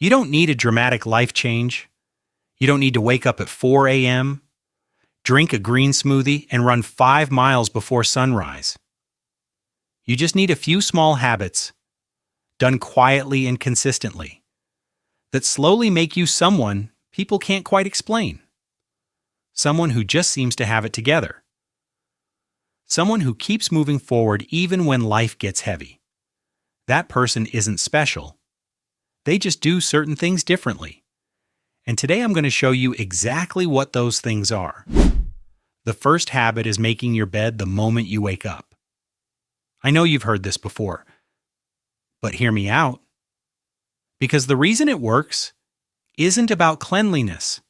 You don't need a dramatic life change. You don't need to wake up at 4 a.m., drink a green smoothie, and run 5 miles before sunrise. You just need a few small habits, done quietly and consistently, that slowly make you someone people can't quite explain. Someone who just seems to have it together. Someone who keeps moving forward even when life gets heavy. That person isn't special. They just do certain things differently. And today I'm going to show you exactly what those things are. The first habit is making your bed the moment you wake up. I know you've heard this before, but hear me out. Because the reason it works isn't about cleanliness.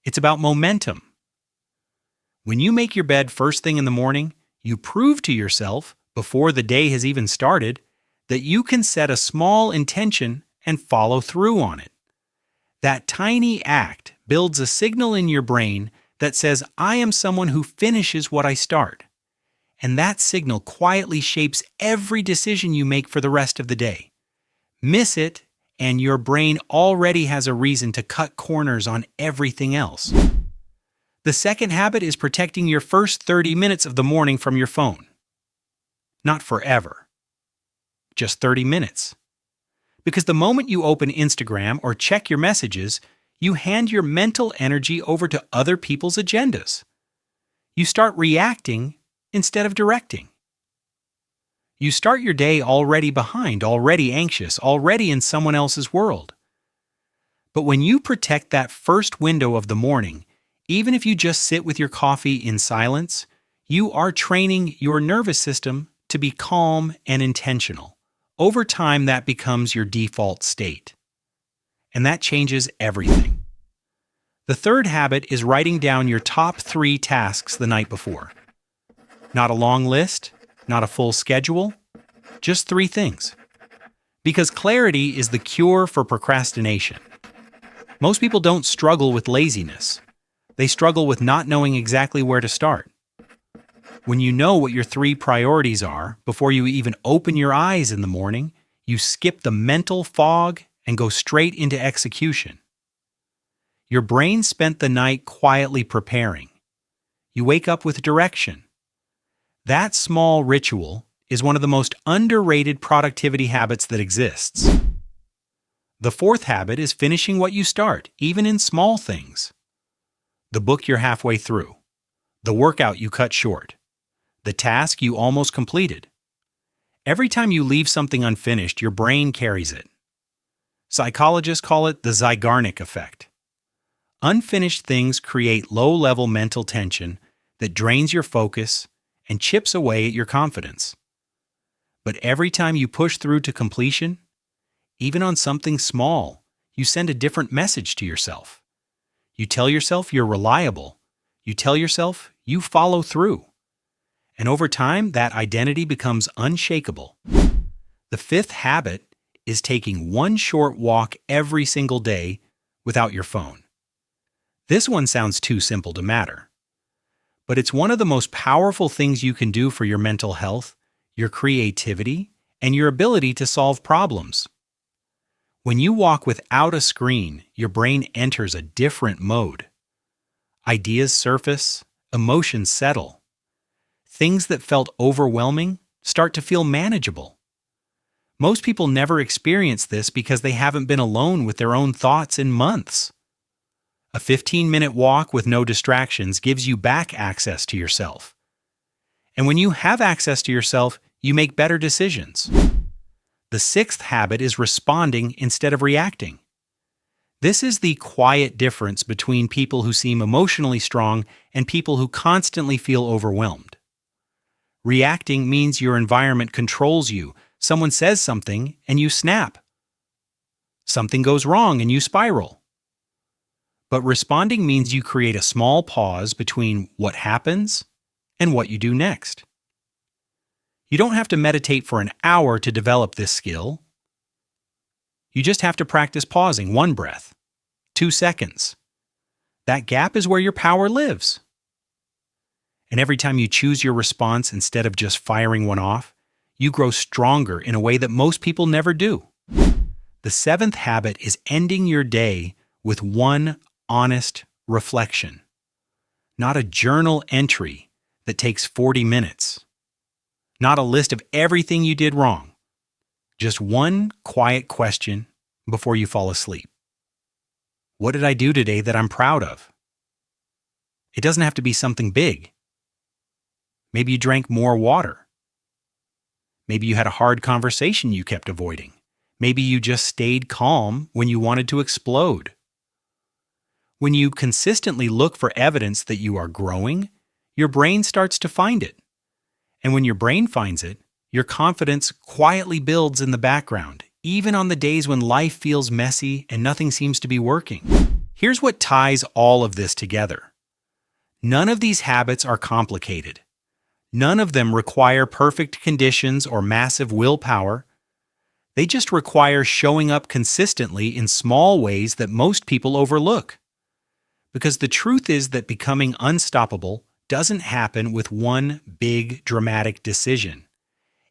It's about momentum. When you make your bed first thing in the morning, you prove to yourself, before the day has even started, that you can set a small intention and follow through on it. That tiny act builds a signal in your brain that says, I am someone who finishes what I start. And that signal quietly shapes every decision you make for the rest of the day. Miss it, and your brain already has a reason to cut corners on everything else. The second habit is protecting your first 30 minutes of the morning from your phone. Not forever. Just 30 minutes. Because the moment you open Instagram or check your messages, you hand your mental energy over to other people's agendas. You start reacting instead of directing. You start your day already behind, already anxious, already in someone else's world. But when you protect that first window of the morning, even if you just sit with your coffee in silence, you are training your nervous system to be calm and intentional. Over time, that becomes your default state. And that changes everything. The third habit is writing down your top 3 tasks the night before. Not a long list, not a full schedule, just 3 things. Because clarity is the cure for procrastination. Most people don't struggle with laziness. They struggle with not knowing exactly where to start. When you know what your 3 priorities are before you even open your eyes in the morning, you skip the mental fog and go straight into execution. Your brain spent the night quietly preparing. You wake up with direction. That small ritual is one of the most underrated productivity habits that exists. The fourth habit is finishing what you start, even in small things. The book you're halfway through. The workout you cut short. The task you almost completed. Every time you leave something unfinished, your brain carries it. Psychologists call it the Zeigarnik effect. Unfinished things create low-level mental tension that drains your focus and chips away at your confidence. But every time you push through to completion, even on something small, you send a different message to yourself. You tell yourself you're reliable. You tell yourself you follow through. And over time, that identity becomes unshakable. The fifth habit is taking one short walk every single day without your phone. This one sounds too simple to matter. But it's one of the most powerful things you can do for your mental health, your creativity, and your ability to solve problems. When you walk without a screen, your brain enters a different mode. Ideas surface, emotions settle. Things that felt overwhelming start to feel manageable. Most people never experience this because they haven't been alone with their own thoughts in months. A 15-minute walk with no distractions gives you back access to yourself. And when you have access to yourself, you make better decisions. The sixth habit is responding instead of reacting. This is the quiet difference between people who seem emotionally strong and people who constantly feel overwhelmed. Reacting means your environment controls you. Someone says something and you snap. Something goes wrong and you spiral. But responding means you create a small pause between what happens and what you do next. You don't have to meditate for an hour to develop this skill. You just have to practice pausing 1 breath, 2 seconds. That gap is where your power lives. And every time you choose your response instead of just firing one off, you grow stronger in a way that most people never do. The seventh habit is ending your day with one honest reflection, not a journal entry that takes 40 minutes, not a list of everything you did wrong, just one quiet question before you fall asleep. What did I do today that I'm proud of? It doesn't have to be something big. Maybe you drank more water. Maybe you had a hard conversation you kept avoiding. Maybe you just stayed calm when you wanted to explode. When you consistently look for evidence that you are growing, your brain starts to find it. And when your brain finds it, your confidence quietly builds in the background, even on the days when life feels messy and nothing seems to be working. Here's what ties all of this together. None of these habits are complicated. None of them require perfect conditions or massive willpower. They just require showing up consistently in small ways that most people overlook. Because the truth is that becoming unstoppable doesn't happen with one big, dramatic decision.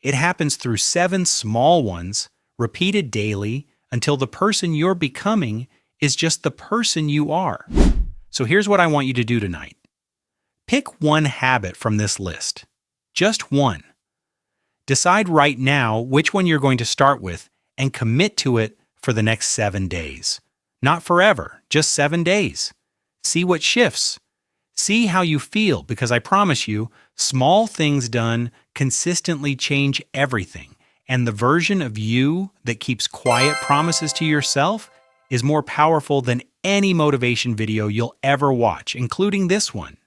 It happens through 7 small ones, repeated daily, until the person you're becoming is just the person you are. So here's what I want you to do tonight. Pick one habit from this list. Just one. Decide right now which one you're going to start with and commit to it for the next 7 days. Not forever, just 7 days. See what shifts. See how you feel, because I promise you, small things done consistently change everything. And the version of you that keeps quiet promises to yourself is more powerful than any motivation video you'll ever watch, including this one.